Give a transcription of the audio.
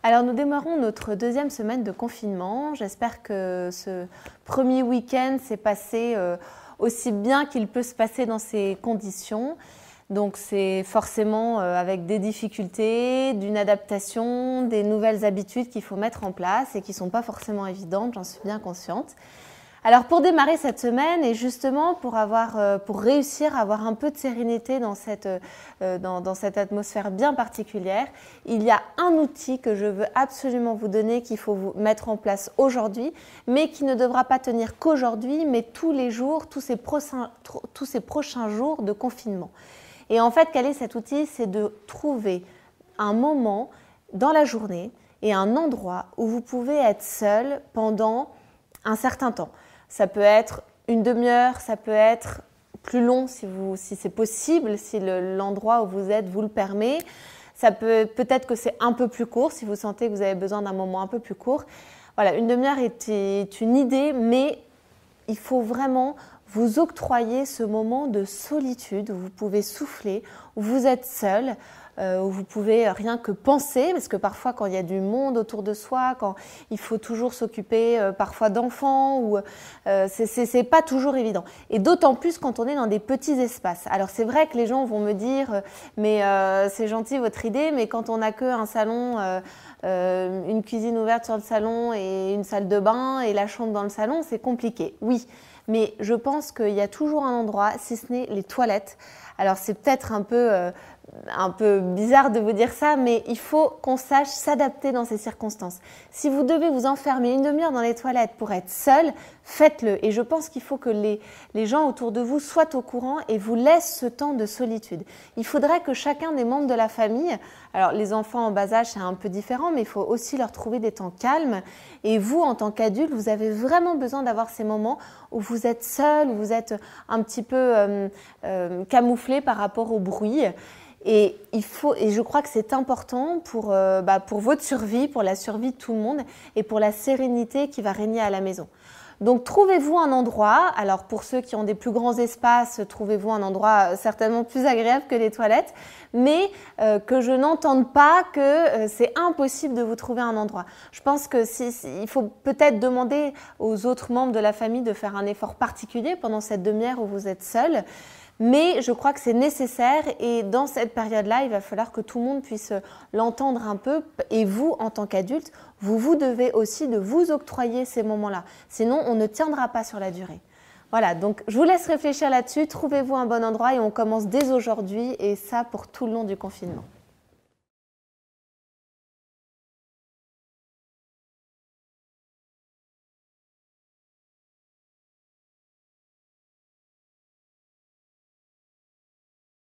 Alors nous démarrons notre deuxième semaine de confinement. J'espère que ce premier week-end s'est passé aussi bien qu'il peut se passer dans ces conditions. Donc c'est forcément avec des difficultés, d'une adaptation, des nouvelles habitudes qu'il faut mettre en place et qui ne sont pas forcément évidentes, j'en suis bien consciente. Alors pour démarrer cette semaine et justement pour réussir à avoir un peu de sérénité dans cette atmosphère bien particulière, il y a un outil que je veux absolument vous donner, qu'il faut vous mettre en place aujourd'hui, mais qui ne devra pas tenir qu'aujourd'hui, mais tous les jours, tous ces prochains jours de confinement. Et en fait, quel est cet outil? C'est de trouver un moment dans la journée et un endroit où vous pouvez être seul pendant un certain temps. Ça peut être une demi-heure, ça peut être plus long si c'est possible, si l'endroit où vous êtes vous le permet. Ça peut-être que c'est un peu plus court, si vous sentez que vous avez besoin d'un moment un peu plus court. Voilà, une demi-heure est une idée, mais il faut vraiment vous octroyer ce moment de solitude où vous pouvez souffler, où vous êtes seul, où vous pouvez rien que penser, parce que parfois quand il y a du monde autour de soi, quand il faut toujours s'occuper parfois d'enfants, ou c'est pas toujours évident. Et d'autant plus quand on est dans des petits espaces. Alors c'est vrai que les gens vont me dire mais c'est gentil votre idée, mais quand on n'a qu'un salon, une cuisine ouverte sur le salon et une salle de bain et la chambre dans le salon, c'est compliqué. Oui, mais je pense qu'il y a toujours un endroit, si ce n'est les toilettes. Alors c'est peut-être un peu bizarre de vous dire ça, mais il faut qu'on sache s'adapter dans ces circonstances. Si vous devez vous enfermer une demi-heure dans les toilettes pour être seul, faites-le. Et je pense qu'il faut que les gens autour de vous soient au courant et vous laissent ce temps de solitude. Il faudrait que chacun des membres de la famille, alors les enfants en bas âge c'est un peu différent, mais il faut aussi leur trouver des temps calmes. Et vous, en tant qu'adulte, vous avez vraiment besoin d'avoir ces moments où vous êtes seul, où vous êtes un petit peu camouflé par rapport au bruit. Et je crois que c'est important pour votre survie, pour la survie de tout le monde et pour la sérénité qui va régner à la maison. Donc trouvez-vous un endroit, alors pour ceux qui ont des plus grands espaces, trouvez-vous un endroit certainement plus agréable que les toilettes, mais que je n'entende pas que c'est impossible de vous trouver un endroit. Je pense que il faut peut-être demander aux autres membres de la famille de faire un effort particulier pendant cette demi-heure où vous êtes seul. Mais je crois que c'est nécessaire et dans cette période-là, il va falloir que tout le monde puisse l'entendre un peu. Et vous, en tant qu'adulte, vous devez aussi de vous octroyer ces moments-là. Sinon, on ne tiendra pas sur la durée. Voilà, donc je vous laisse réfléchir là-dessus. Trouvez-vous un bon endroit et on commence dès aujourd'hui et ça pour tout le long du confinement.